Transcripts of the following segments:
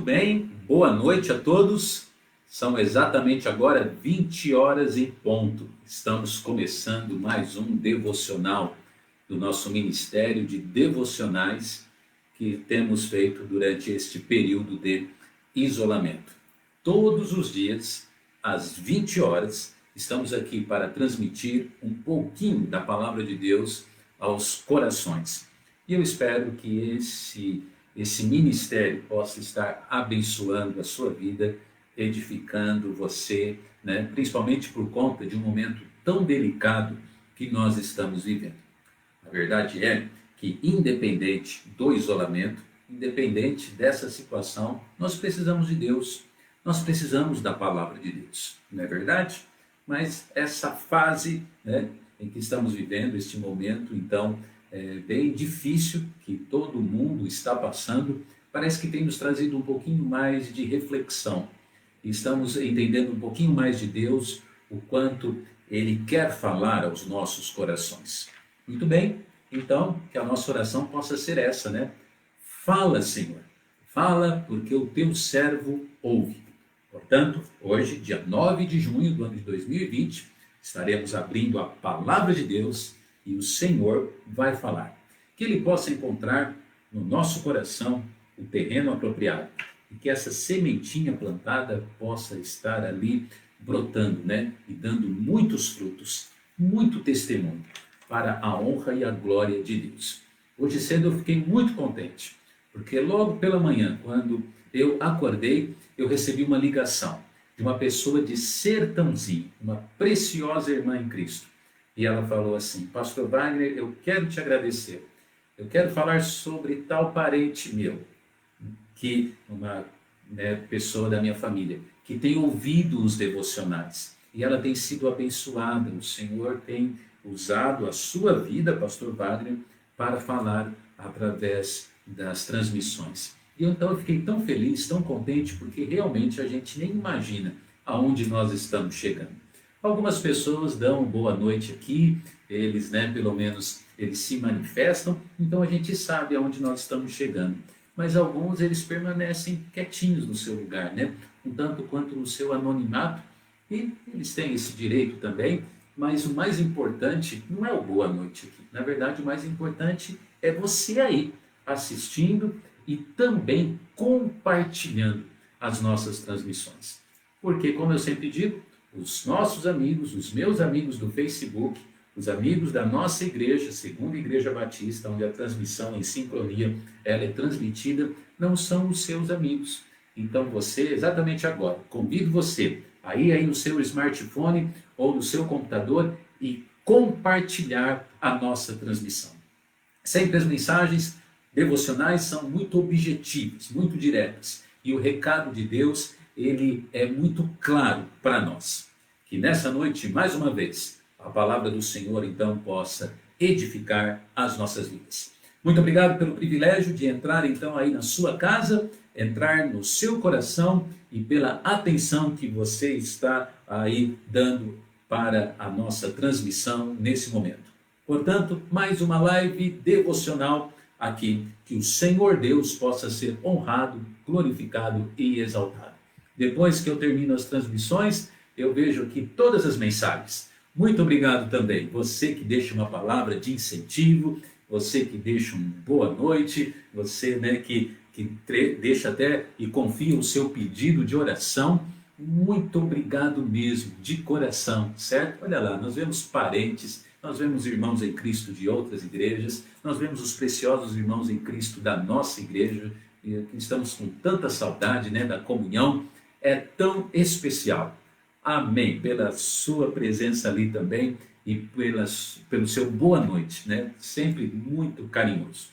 bem, boa noite a todos. São exatamente agora 20 horas em ponto. Estamos começando mais um devocional do nosso Ministério de Devocionais que temos feito durante este período de isolamento. Todos os dias, às 20 horas, estamos aqui para transmitir um pouquinho da Palavra de Deus aos corações. E eu espero que esse ministério possa estar abençoando a sua vida, edificando você, principalmente por conta de um momento tão delicado que nós estamos vivendo. A verdade é que, independente do isolamento, independente dessa situação, nós precisamos de Deus, nós precisamos da palavra de Deus, não é verdade? Mas essa fase em que estamos vivendo, este momento, então, bem difícil que todo mundo está passando, parece que tem nos trazido um pouquinho mais de reflexão. Estamos entendendo um pouquinho mais de Deus, o quanto Ele quer falar aos nossos corações. Muito bem, então que a nossa oração possa ser essa, Fala, Senhor, fala porque o teu servo ouve. Portanto, hoje, dia 9 de junho do ano de 2020, estaremos abrindo a Palavra de Deus e o Senhor vai falar. Que Ele possa encontrar no nosso coração o terreno apropriado e que essa sementinha plantada possa estar ali brotando, e dando muitos frutos, muito testemunho para a honra e a glória de Deus. Hoje cedo eu fiquei muito contente, porque logo pela manhã, quando eu acordei, eu recebi uma ligação de uma pessoa de Sertãozinho, uma preciosa irmã em Cristo. E ela falou assim: Pastor Wagner, eu quero te agradecer. Eu quero falar sobre tal parente meu, que uma pessoa da minha família, que tem ouvido os devocionais. E ela tem sido abençoada. O Senhor tem usado a sua vida, Pastor Wagner, para falar através das transmissões. E então eu fiquei tão feliz, tão contente, porque realmente a gente nem imagina aonde nós estamos chegando. Algumas pessoas dão boa noite aqui, eles, pelo menos, eles se manifestam, então a gente sabe aonde nós estamos chegando. Mas alguns, eles permanecem quietinhos no seu lugar, um tanto quanto no seu anonimato, e eles têm esse direito também, mas o mais importante não é o boa noite aqui. Na verdade, o mais importante é você aí, assistindo e também compartilhando as nossas transmissões. Porque, como eu sempre digo, os nossos amigos, os meus amigos do Facebook, os amigos da nossa igreja, Segunda Igreja Batista, onde a transmissão em sincronia ela é transmitida, não são os seus amigos. Então você, exatamente agora, convido você a ir aí no seu smartphone ou no seu computador e compartilhar a nossa transmissão. Sempre as mensagens devocionais são muito objetivas, muito diretas. E o recado de Deus, ele é muito claro para nós. Que nessa noite, mais uma vez, a palavra do Senhor, então, possa edificar as nossas vidas. Muito obrigado pelo privilégio de entrar, então, aí na sua casa, entrar no seu coração e pela atenção que você está aí dando para a nossa transmissão nesse momento. Portanto, mais uma live devocional aqui, que o Senhor Deus possa ser honrado, glorificado e exaltado. Depois que eu termino as transmissões, eu vejo aqui todas as mensagens. Muito obrigado também, você que deixa uma palavra de incentivo, você que deixa uma boa noite, você que deixa até e confia o seu pedido de oração. Muito obrigado mesmo, de coração, certo? Olha lá, nós vemos parentes, nós vemos irmãos em Cristo de outras igrejas, nós vemos os preciosos irmãos em Cristo da nossa igreja, que estamos com tanta saudade da comunhão, é tão especial. Amém, pela sua presença ali também e pelo seu boa noite, sempre muito carinhoso.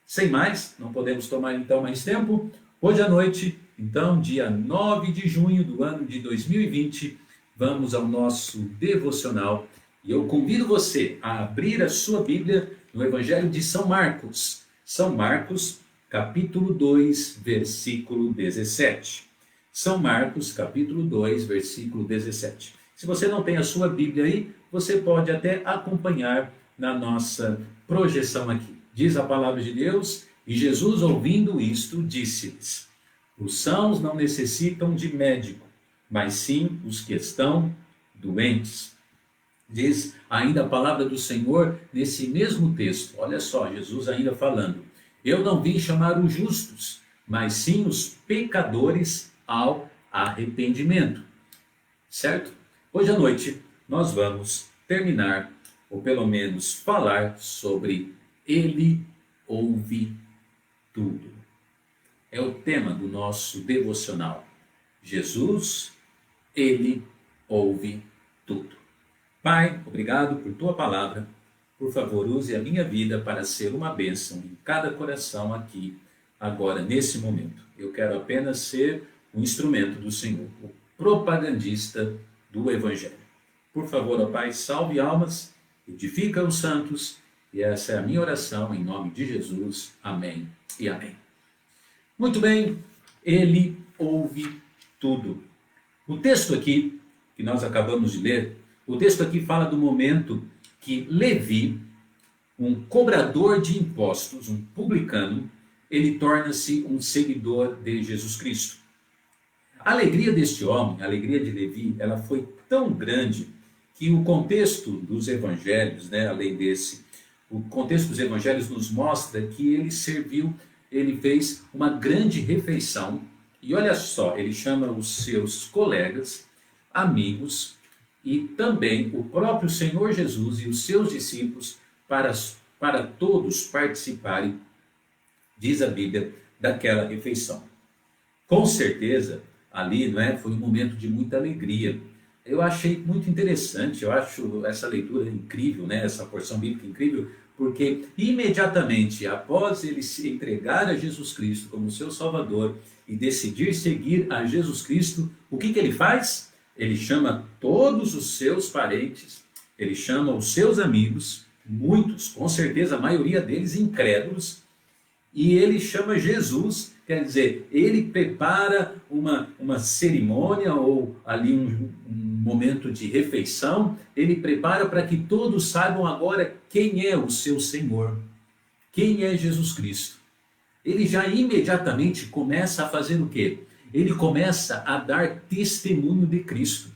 Sem mais, não podemos tomar então mais tempo. Hoje à noite, então, dia 9 de junho do ano de 2020, vamos ao nosso devocional. E eu convido você a abrir a sua Bíblia no Evangelho de São Marcos. São Marcos, capítulo 2, versículo 17. São Marcos, capítulo 2, versículo 17. Se você não tem a sua Bíblia aí, você pode até acompanhar na nossa projeção aqui. Diz a palavra de Deus: e Jesus, ouvindo isto, disse-lhes: Os sãos não necessitam de médico, mas sim os que estão doentes. Diz ainda a palavra do Senhor nesse mesmo texto. Olha só, Jesus ainda falando: eu não vim chamar os justos, mas sim os pecadores ao arrependimento. Certo? Hoje à noite nós vamos terminar, ou pelo menos falar sobre Ele ouve tudo. É o tema do nosso devocional. Jesus, Ele ouve tudo. Pai, obrigado por tua palavra. Por favor, use a minha vida para ser uma bênção em cada coração aqui, agora, nesse momento. Eu quero apenas ser um instrumento do Senhor, o propagandista do Evangelho. Por favor, ó Pai, salve almas, edifica os santos, e essa é a minha oração em nome de Jesus. Amém e amém. Muito bem, Ele ouve tudo. O texto aqui, que nós acabamos de ler, o texto aqui fala do momento que Levi, um cobrador de impostos, um publicano, ele torna-se um seguidor de Jesus Cristo. A alegria deste homem, a alegria de Levi, ela foi tão grande que o contexto dos evangelhos, além desse, o contexto dos evangelhos nos mostra que ele fez uma grande refeição, e olha só, ele chama os seus colegas, amigos, e também o próprio Senhor Jesus e os seus discípulos para todos participarem, diz a Bíblia, daquela refeição. Com certeza, ali foi um momento de muita alegria. Eu achei muito interessante, eu acho essa leitura incrível, essa porção bíblica incrível, porque imediatamente após ele se entregar a Jesus Cristo como seu Salvador e decidir seguir a Jesus Cristo, o que ele faz? Ele chama todos os seus parentes, ele chama os seus amigos, muitos, com certeza a maioria deles incrédulos, e ele chama Jesus, quer dizer, ele prepara uma cerimônia ou ali um momento de refeição, ele prepara para que todos saibam agora quem é o seu Senhor, quem é Jesus Cristo. Ele já imediatamente começa a fazer o quê? Ele começa a dar testemunho de Cristo.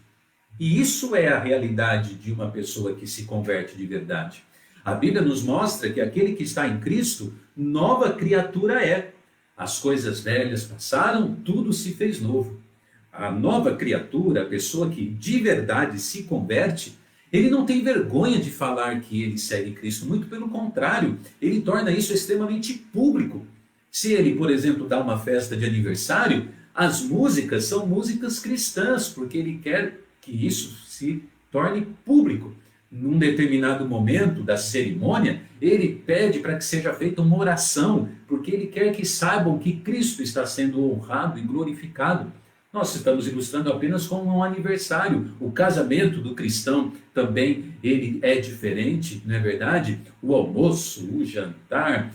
E isso é a realidade de uma pessoa que se converte de verdade. A Bíblia nos mostra que aquele que está em Cristo, nova criatura é. As coisas velhas passaram, tudo se fez novo. A nova criatura, a pessoa que de verdade se converte, ele não tem vergonha de falar que ele segue Cristo. Muito pelo contrário, ele torna isso extremamente público. Se ele, por exemplo, dá uma festa de aniversário, as músicas são músicas cristãs, porque ele quer que isso se torne público. Num determinado momento da cerimônia, ele pede para que seja feita uma oração, porque ele quer que saibam que Cristo está sendo honrado e glorificado. Nós estamos ilustrando apenas como um aniversário. O casamento do cristão também ele é diferente, não é verdade? O almoço, o jantar,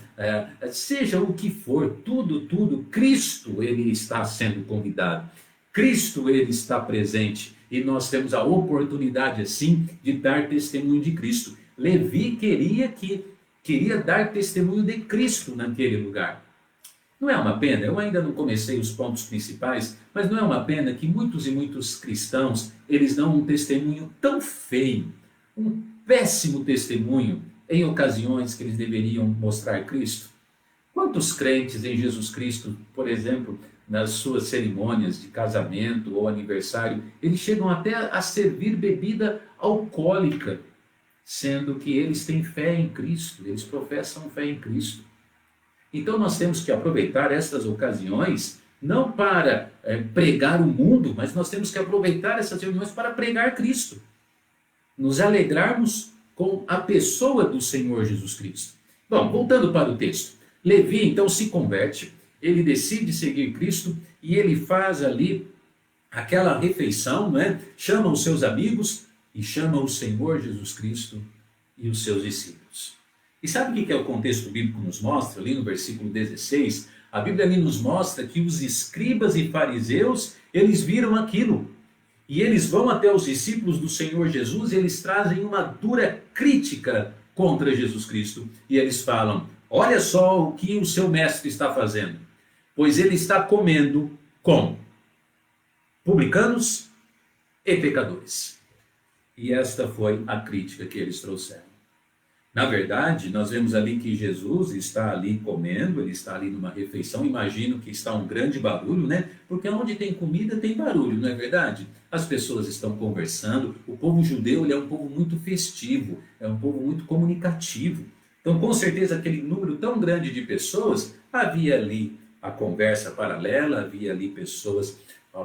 seja o que for, tudo, Cristo ele está sendo convidado. Cristo ele está presente e nós temos a oportunidade assim de dar testemunho de Cristo. Levi queria dar testemunho de Cristo naquele lugar. Não é uma pena, eu ainda não comecei os pontos principais, mas não é uma pena que muitos e muitos cristãos, eles dão um testemunho tão feio, um péssimo testemunho, em ocasiões que eles deveriam mostrar Cristo? Quantos crentes em Jesus Cristo, por exemplo, nas suas cerimônias de casamento ou aniversário, eles chegam até a servir bebida alcoólica, sendo que eles têm fé em Cristo, eles professam fé em Cristo. Então nós temos que aproveitar essas ocasiões, não para pregar o mundo, mas nós temos que aproveitar essas reuniões para pregar Cristo. Nos alegrarmos com a pessoa do Senhor Jesus Cristo. Bom, voltando para o texto. Levi então se converte, ele decide seguir Cristo e ele faz ali aquela refeição, chama os seus amigos e chama o Senhor Jesus Cristo e os seus discípulos. E sabe o que o contexto bíblico nos mostra? Ali no versículo 16, a Bíblia ali nos mostra que os escribas e fariseus, eles viram aquilo. E eles vão até os discípulos do Senhor Jesus e eles trazem uma dura crítica contra Jesus Cristo. E eles falam, olha só o que o seu mestre está fazendo. Pois ele está comendo com publicanos e pecadores. E esta foi a crítica que eles trouxeram. Na verdade, nós vemos ali que Jesus está ali comendo, ele está ali numa refeição, imagino que está um grande barulho, né? Porque onde tem comida tem barulho, não é verdade? As pessoas estão conversando, o povo judeu ele é um povo muito festivo, é um povo muito comunicativo. Então, com certeza, aquele número tão grande de pessoas, havia ali a conversa paralela, havia ali pessoas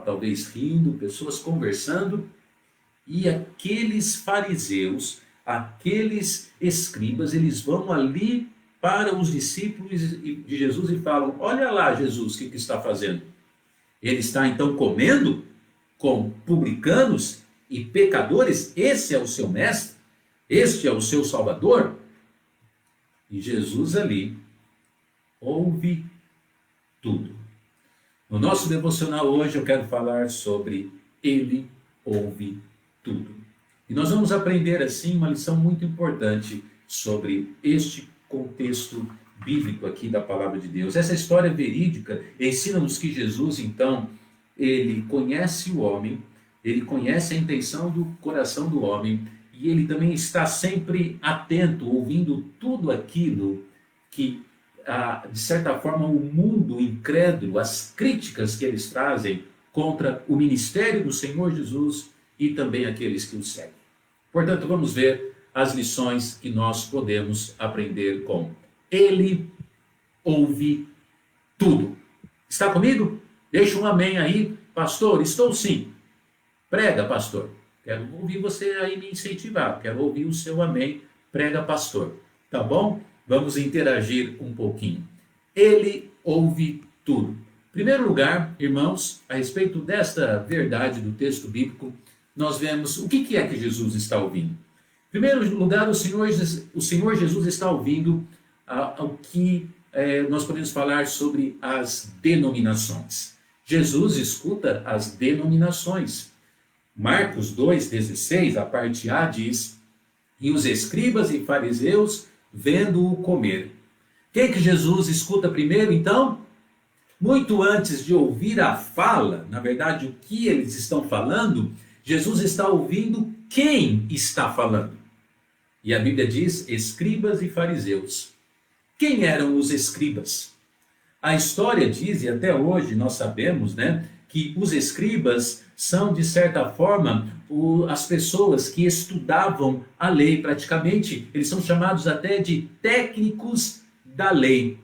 talvez rindo, pessoas conversando, e aqueles fariseus, aqueles escribas, eles vão ali para os discípulos de Jesus e falam: olha lá, Jesus, o que está fazendo? Ele está então comendo com publicanos e pecadores? Esse é o seu mestre? Este é o seu salvador? E Jesus ali ouve tudo. No nosso devocional hoje eu quero falar sobre ele ouve tudo. E nós vamos aprender assim uma lição muito importante sobre este contexto bíblico aqui da palavra de Deus. Essa história verídica ensina-nos que Jesus, então, ele conhece o homem, ele conhece a intenção do coração do homem e ele também está sempre atento, ouvindo tudo aquilo que, de certa forma, o mundo incrédulo, as críticas que eles trazem contra o ministério do Senhor Jesus e também aqueles que o seguem. Portanto, vamos ver as lições que nós podemos aprender com ele ouve tudo. Está comigo? Deixa um amém aí. Pastor, estou sim. Prega, pastor. Quero ouvir você aí me incentivar. Quero ouvir o seu amém. Prega, pastor. Tá bom? Vamos interagir um pouquinho. Ele ouve tudo. Em primeiro lugar, irmãos, a respeito desta verdade do texto bíblico, nós vemos o que é que Jesus está ouvindo. Em primeiro lugar, o Senhor Jesus está ouvindo o que nós podemos falar sobre as denominações. Jesus escuta as denominações. Marcos 2,16, a parte A diz: e os escribas e fariseus vendo-o comer. O que Jesus escuta primeiro, então? Muito antes de ouvir a fala, na verdade, o que eles estão falando, Jesus está ouvindo quem está falando. E a Bíblia diz escribas e fariseus. Quem eram os escribas? A história diz, e até hoje nós sabemos, né, que os escribas são, de certa forma, as pessoas que estudavam a lei. Praticamente, eles são chamados até de técnicos da lei.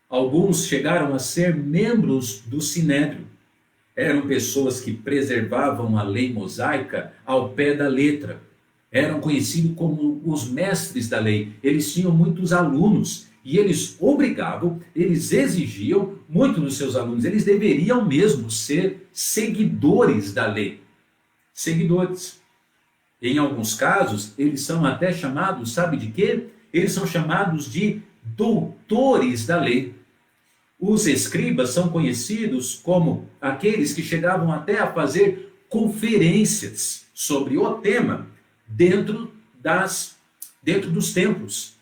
Alguns chegaram a ser membros do Sinédrio. Eram pessoas que preservavam a lei mosaica ao pé da letra. Eram conhecidos como os mestres da lei. Eles tinham muitos alunos e eles obrigavam, eles exigiam muito dos seus alunos. Eles deveriam mesmo ser seguidores da lei. Seguidores. Em alguns casos, eles são até chamados, sabe de quê? Eles são chamados de doutores da lei. Os escribas são conhecidos como aqueles que chegavam até a fazer conferências sobre o tema dentro dos templos.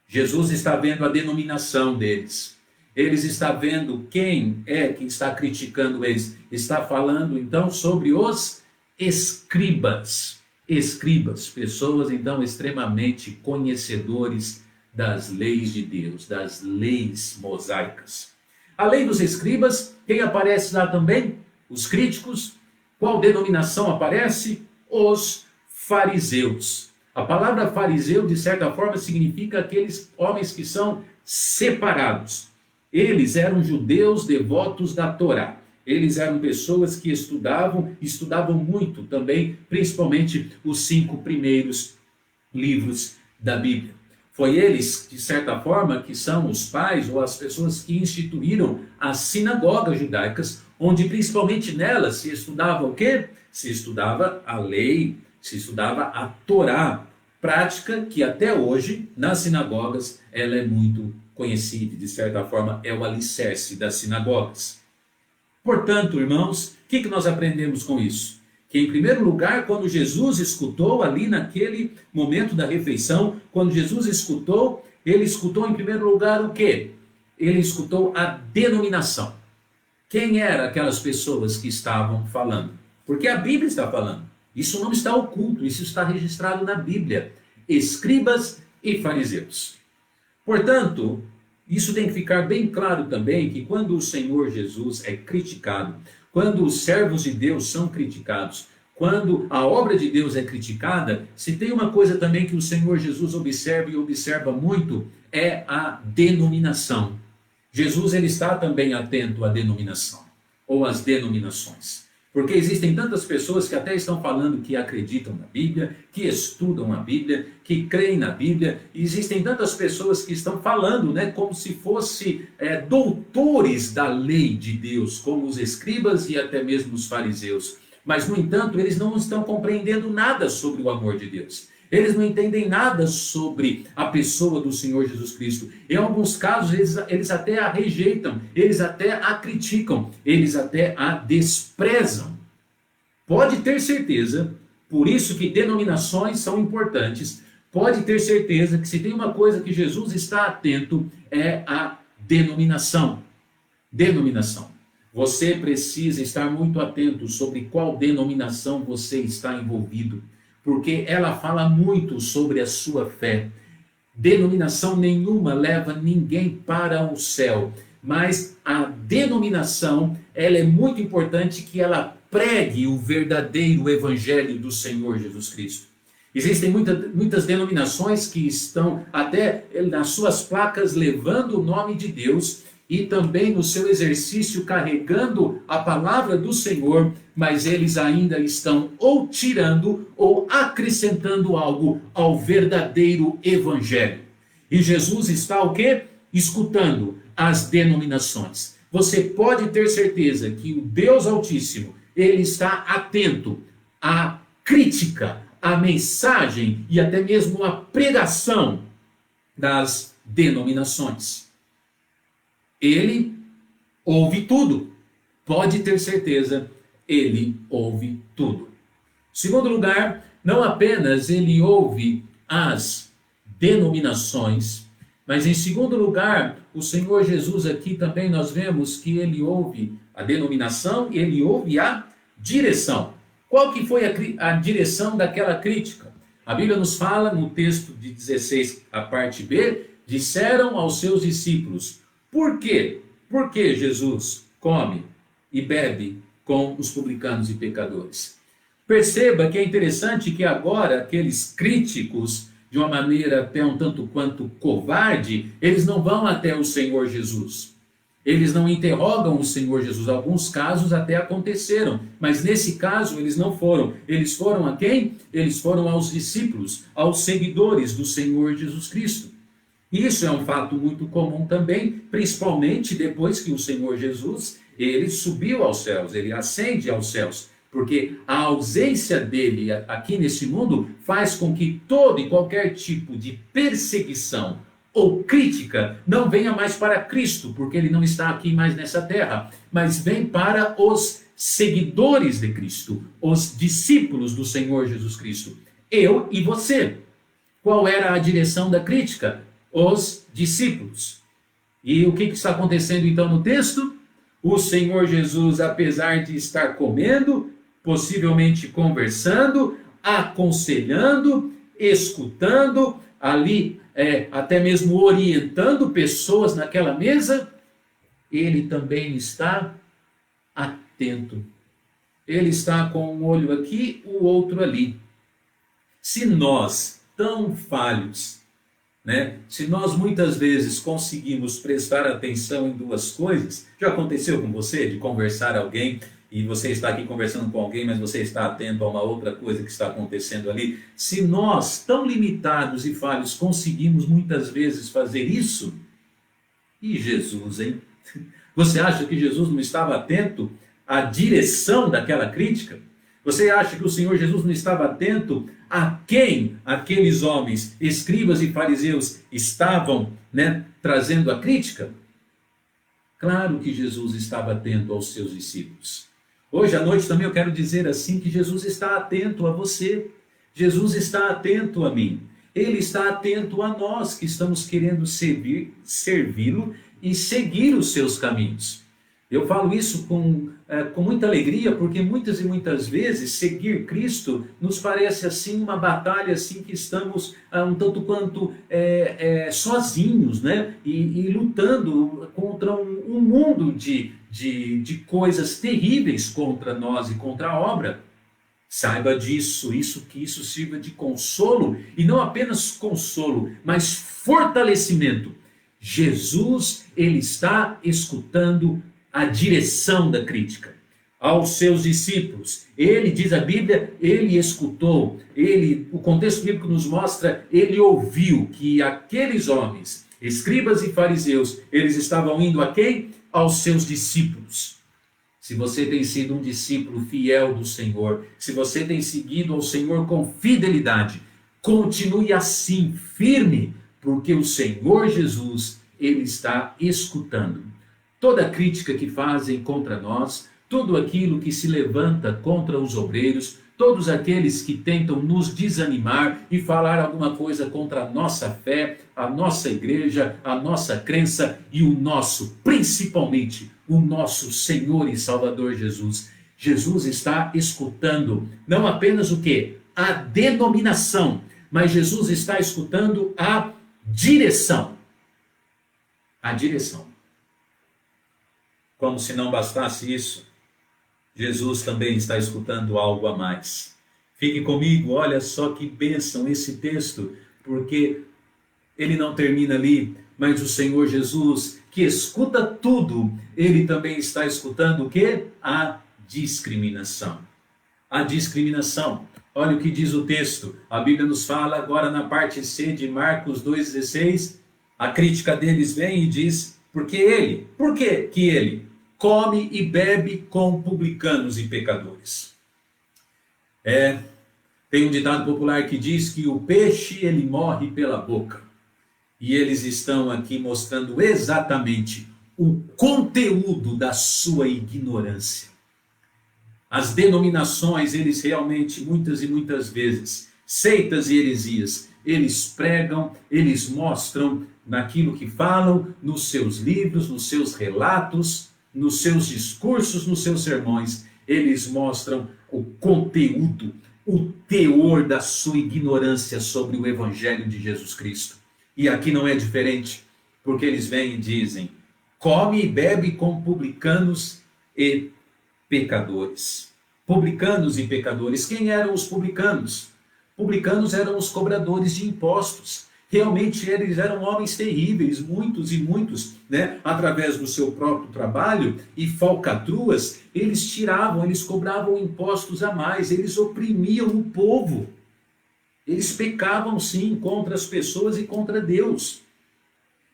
Jesus está vendo a denominação deles. Eles estão vendo quem é que está criticando eles. Está falando então sobre os escribas. Escribas, pessoas então extremamente conhecedores das leis de Deus, das leis mosaicas. Além dos escribas, quem aparece lá também? Os críticos. Qual denominação aparece? Os fariseus. A palavra fariseu, de certa forma, significa aqueles homens que são separados. Eles eram judeus devotos da Torá. Eles eram pessoas que estudavam muito também, principalmente os 5 primeiros livros da Bíblia. Foi eles, de certa forma, que são os pais ou as pessoas que instituíram as sinagogas judaicas, onde principalmente nelas se estudava o quê? Se estudava a lei, se estudava a Torá, prática que até hoje, nas sinagogas, ela é muito conhecida, de certa forma, é o alicerce das sinagogas. Portanto, irmãos, o que nós aprendemos com isso? Que, em primeiro lugar, quando Jesus escutou ali naquele momento da refeição, quando Jesus escutou, ele escutou em primeiro lugar o quê? Ele escutou a denominação. Quem eram aquelas pessoas que estavam falando? Porque a Bíblia está falando. Isso não está oculto, isso está registrado na Bíblia. Escribas e fariseus. Portanto, isso tem que ficar bem claro também que quando o Senhor Jesus é criticado, quando os servos de Deus são criticados, quando a obra de Deus é criticada, se tem uma coisa também que o Senhor Jesus observa e observa muito, é a denominação. Jesus ele está também atento à denominação, ou às denominações. Porque existem tantas pessoas que até estão falando que acreditam na Bíblia, que estudam a Bíblia, que creem na Bíblia. E existem tantas pessoas que estão falando, como se fossem doutores da lei de Deus, como os escribas e até mesmo os fariseus. Mas, no entanto, eles não estão compreendendo nada sobre o amor de Deus. Eles não entendem nada sobre a pessoa do Senhor Jesus Cristo. Em alguns casos, eles até a rejeitam, eles até a criticam, eles até a desprezam. Pode ter certeza, por isso que denominações são importantes, pode ter certeza que se tem uma coisa que Jesus está atento, é a denominação. Denominação. Você precisa estar muito atento sobre qual denominação você está envolvido, porque ela fala muito sobre a sua fé. Denominação nenhuma leva ninguém para o céu, mas a denominação, ela é muito importante que ela pregue o verdadeiro evangelho do Senhor Jesus Cristo. Existem muitas denominações que estão até nas suas placas levando o nome de Deus, e também no seu exercício carregando a palavra do Senhor, mas eles ainda estão ou tirando ou acrescentando algo ao verdadeiro evangelho. E Jesus está o quê? Escutando as denominações. Você pode ter certeza que o Deus Altíssimo, ele está atento à crítica, à mensagem e até mesmo à pregação das denominações. Ele ouve tudo. Pode ter certeza, ele ouve tudo. Segundo lugar, não apenas ele ouve as denominações, mas em segundo lugar, o Senhor Jesus aqui também nós vemos que ele ouve a denominação e ele ouve a direção. Qual que foi a direção daquela crítica? A Bíblia nos fala no texto de 16, a parte B, disseram aos seus discípulos: por quê? Por que Jesus come e bebe com os publicanos e pecadores? Perceba que é interessante que agora aqueles críticos, de uma maneira até um tanto quanto covarde, eles não vão até o Senhor Jesus. Eles não interrogam o Senhor Jesus. Alguns casos até aconteceram, mas nesse caso eles não foram. Eles foram a quem? Eles foram aos discípulos, aos seguidores do Senhor Jesus Cristo. Isso é um fato muito comum também, principalmente depois que o Senhor Jesus, ele subiu aos céus, ele ascende aos céus, porque a ausência dele aqui nesse mundo faz com que todo e qualquer tipo de perseguição ou crítica não venha mais para Cristo, porque ele não está aqui mais nessa terra, mas vem para os seguidores de Cristo, os discípulos do Senhor Jesus Cristo, eu e você. Qual era a direção da crítica? Os discípulos. E o que está acontecendo então no texto? O Senhor Jesus, apesar de estar comendo, possivelmente conversando, aconselhando, escutando, ali até mesmo orientando pessoas naquela mesa, ele também está atento. Ele está com um olho aqui, o outro ali. Se nós, tão falhos, se nós muitas vezes conseguimos prestar atenção em duas coisas, já aconteceu com você de conversar com alguém e você está aqui conversando com alguém, mas você está atento a uma outra coisa que está acontecendo ali? Se nós, tão limitados e falhos, conseguimos muitas vezes fazer isso, e Jesus, hein? Você acha que Jesus não estava atento à direção daquela crítica? Você acha que o Senhor Jesus não estava atento a quem aqueles homens, escribas e fariseus, estavam trazendo a crítica? Claro que Jesus estava atento aos seus discípulos. Hoje à noite também eu quero dizer assim que Jesus está atento a você. Jesus está atento a mim. Ele está atento a nós que estamos querendo servi-lo e seguir os seus caminhos. Eu falo isso com muita alegria, porque muitas e muitas vezes seguir Cristo nos parece assim uma batalha assim que estamos um tanto quanto sozinhos, né? E lutando contra um mundo de coisas terríveis contra nós e contra a obra. Saiba disso, que isso sirva de consolo, e não apenas consolo, mas fortalecimento. Jesus, ele está escutando a direção da crítica aos seus discípulos. Ele, diz a Bíblia, ele escutou, o contexto bíblico nos mostra, ele ouviu que aqueles homens, escribas e fariseus, eles estavam indo a quem? Aos seus discípulos. Se você tem sido um discípulo fiel do Senhor, se você tem seguido ao Senhor com fidelidade, continue assim, firme, porque o Senhor Jesus, ele está escutando toda crítica que fazem contra nós, tudo aquilo que se levanta contra os obreiros, todos aqueles que tentam nos desanimar e falar alguma coisa contra a nossa fé, a nossa igreja, a nossa crença e o nosso, principalmente, o nosso Senhor e Salvador Jesus. Jesus está escutando não apenas o quê? A denominação, mas Jesus está escutando a direção. A direção. Como se não bastasse isso, Jesus também está escutando algo a mais. Fique comigo, olha só que bênção esse texto, porque ele não termina ali, mas o Senhor Jesus, que escuta tudo, ele também está escutando o quê? A discriminação. A discriminação. Olha o que diz o texto. A Bíblia nos fala agora na parte C de Marcos 2,16. A crítica deles vem e diz, por que ele come e bebe com publicanos e pecadores? Tem um ditado popular que diz que o peixe ele morre pela boca. E eles estão aqui mostrando exatamente o conteúdo da sua ignorância. As denominações, eles realmente, muitas e muitas vezes, seitas e heresias, eles pregam, eles mostram naquilo que falam, nos seus livros, nos seus relatos, nos seus discursos, nos seus sermões, eles mostram o conteúdo, o teor da sua ignorância sobre o Evangelho de Jesus Cristo. E aqui não é diferente, porque eles vêm e dizem, come e bebe com publicanos e pecadores. Publicanos e pecadores. Quem eram os publicanos? Publicanos eram os cobradores de impostos. Realmente eles eram homens terríveis, muitos e muitos, né? Através do seu próprio trabalho e falcatruas, eles cobravam impostos a mais, eles oprimiam o povo. Eles pecavam sim contra as pessoas e contra Deus.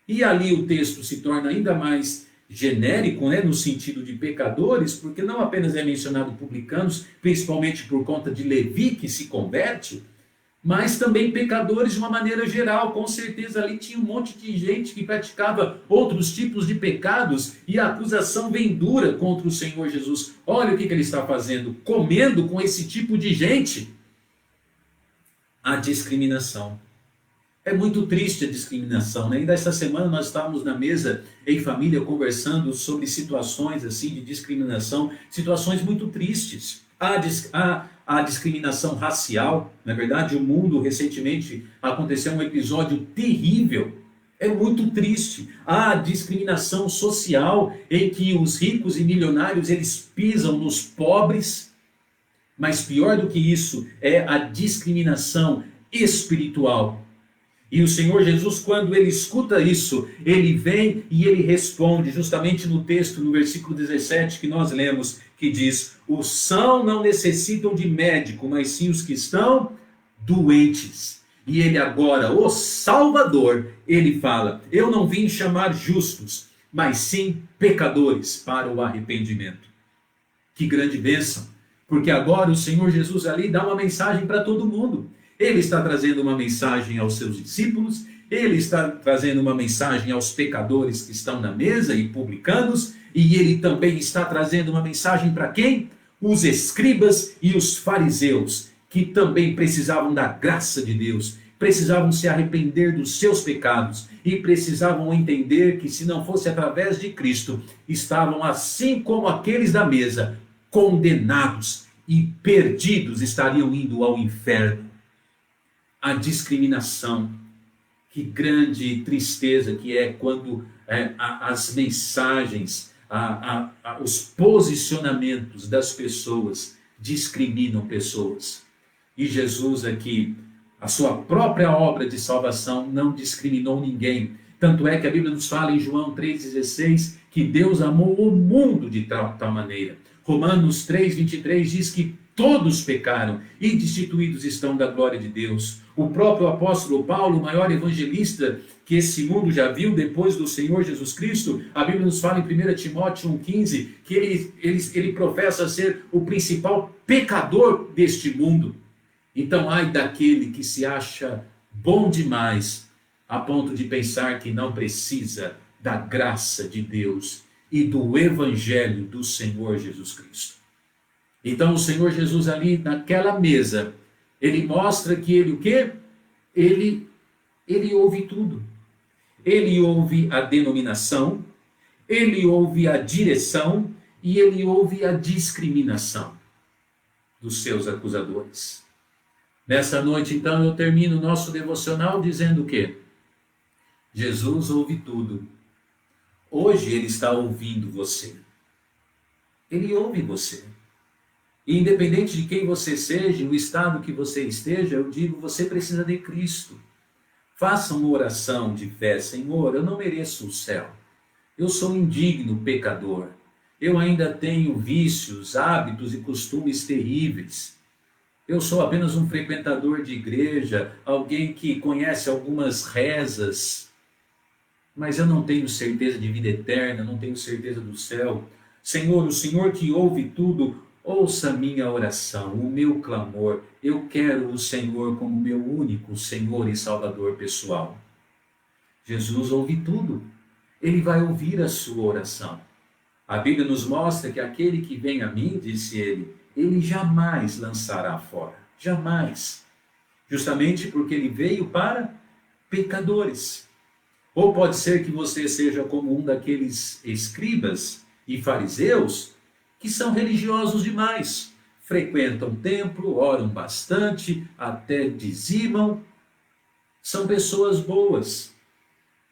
E ali o texto se torna ainda mais genérico, né, no sentido de pecadores, porque não apenas é mencionado publicanos, principalmente por conta de Levi que se converte, mas também pecadores de uma maneira geral. Com certeza ali tinha um monte de gente que praticava outros tipos de pecados e a acusação vem dura contra o Senhor Jesus. Olha o que ele está fazendo, comendo com esse tipo de gente. A discriminação. É muito triste a discriminação, né? Ainda esta semana nós estávamos na mesa em família conversando sobre situações assim de discriminação, situações muito tristes. A discriminação racial, na verdade o mundo recentemente aconteceu um episódio terrível, é muito triste. A discriminação social em que os ricos e milionários eles pisam nos pobres, mas pior do que isso é a discriminação espiritual. E o Senhor Jesus, quando ele escuta isso, ele vem e ele responde, justamente no texto, no versículo 17 que nós lemos, que diz, os sãos não necessitam de médico, mas sim os que estão doentes. E ele agora, o Salvador, ele fala, eu não vim chamar justos, mas sim pecadores para o arrependimento. Que grande bênção, porque agora o Senhor Jesus ali dá uma mensagem para todo mundo. Ele está trazendo uma mensagem aos seus discípulos, ele está trazendo uma mensagem aos pecadores que estão na mesa e publicanos, e ele também está trazendo uma mensagem para quem? Os escribas e os fariseus, que também precisavam da graça de Deus, precisavam se arrepender dos seus pecados e precisavam entender que, se não fosse através de Cristo, estavam, assim como aqueles da mesa, condenados e perdidos, estariam indo ao inferno. A discriminação, que grande tristeza que é quando as mensagens, os posicionamentos das pessoas discriminam pessoas. E Jesus aqui, a sua própria obra de salvação, não discriminou ninguém. Tanto é que a Bíblia nos fala em João 3,16 que Deus amou o mundo de tal maneira. Romanos 3,23 diz que todos pecaram e destituídos estão da glória de Deus. O próprio apóstolo Paulo, o maior evangelista que esse mundo já viu depois do Senhor Jesus Cristo, a Bíblia nos fala em 1 Timóteo 1,15 que ele professa ser o principal pecador deste mundo. Então, ai daquele que se acha bom demais a ponto de pensar que não precisa da graça de Deus e do evangelho do Senhor Jesus Cristo. Então o Senhor Jesus ali naquela mesa, ele mostra que ele o quê? Ele ouve tudo. Ele ouve a denominação, ele ouve a direção e ele ouve a discriminação dos seus acusadores. Nessa noite, então, eu termino o nosso devocional dizendo o quê? Jesus ouve tudo. Hoje ele está ouvindo você. Ele ouve você. E independente de quem você seja, o estado que você esteja, eu digo, você precisa de Cristo. Faça uma oração de fé. Senhor, eu não mereço o céu. Eu sou um indigno pecador. Eu ainda tenho vícios, hábitos e costumes terríveis. Eu sou apenas um frequentador de igreja, alguém que conhece algumas rezas, mas eu não tenho certeza de vida eterna, não tenho certeza do céu. Senhor, o Senhor que ouve tudo, ouça minha oração, o meu clamor. Eu quero o Senhor como meu único Senhor e Salvador pessoal. Jesus ouve tudo. Ele vai ouvir a sua oração. A Bíblia nos mostra que aquele que vem a mim, disse ele jamais lançará fora. Jamais. Justamente porque ele veio para pecadores. Ou pode ser que você seja como um daqueles escribas e fariseus que são religiosos demais. Frequentam o templo, oram bastante, até dizimam. São pessoas boas.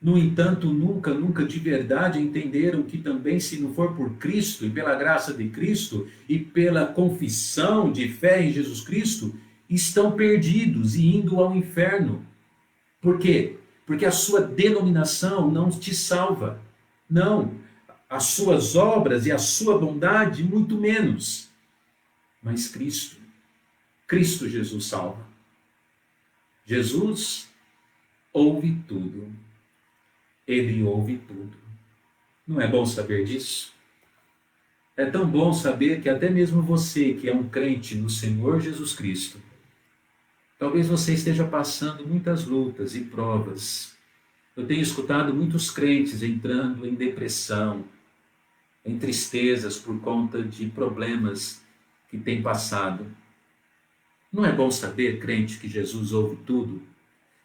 No entanto, nunca de verdade entenderam que também, se não for por Cristo e pela graça de Cristo e pela confissão de fé em Jesus Cristo, estão perdidos e indo ao inferno. Por quê? Porque a sua denominação não te salva. Não. As suas obras e a sua bondade, muito menos. Mas Cristo Jesus salva. Jesus ouve tudo. Ele ouve tudo. Não é bom saber disso? É tão bom saber que até mesmo você, que é um crente no Senhor Jesus Cristo, talvez você esteja passando muitas lutas e provas. Eu tenho escutado muitos crentes entrando em depressão, em tristezas por conta de problemas que têm passado. Não é bom saber, crente, que Jesus ouve tudo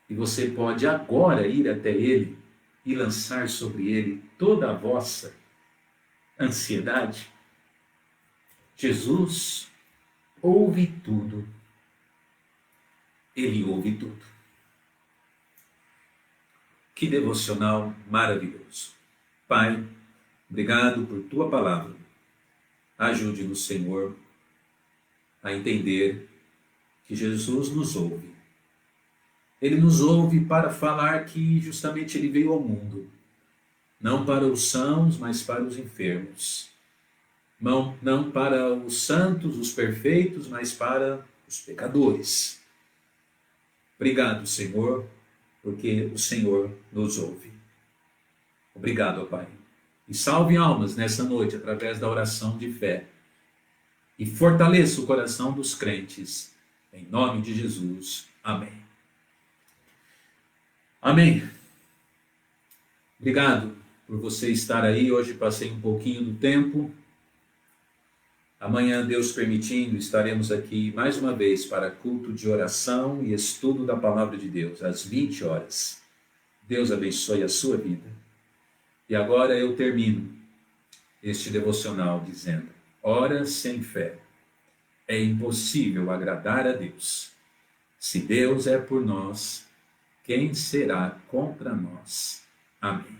e você pode agora ir até Ele e lançar sobre Ele toda a vossa ansiedade? Jesus ouve tudo. Ele ouve tudo. Que devocional maravilhoso. Pai, obrigado por Tua palavra. Ajude-nos, Senhor, a entender que Jesus nos ouve. Ele nos ouve para falar que justamente Ele veio ao mundo, não para os sãos, mas para os enfermos. Não para os santos, os perfeitos, mas para os pecadores. Obrigado, Senhor, porque o Senhor nos ouve. Obrigado, ó Pai. E salve almas nessa noite através da oração de fé. E fortaleça o coração dos crentes. Em nome de Jesus. Amém. Amém. Obrigado por você estar aí. Hoje passei um pouquinho do tempo. Amanhã, Deus permitindo, estaremos aqui mais uma vez para culto de oração e estudo da Palavra de Deus, às 20 horas. Deus abençoe a sua vida. E agora eu termino este devocional dizendo: ora sem fé é impossível agradar a Deus. Se Deus é por nós, quem será contra nós? Amém.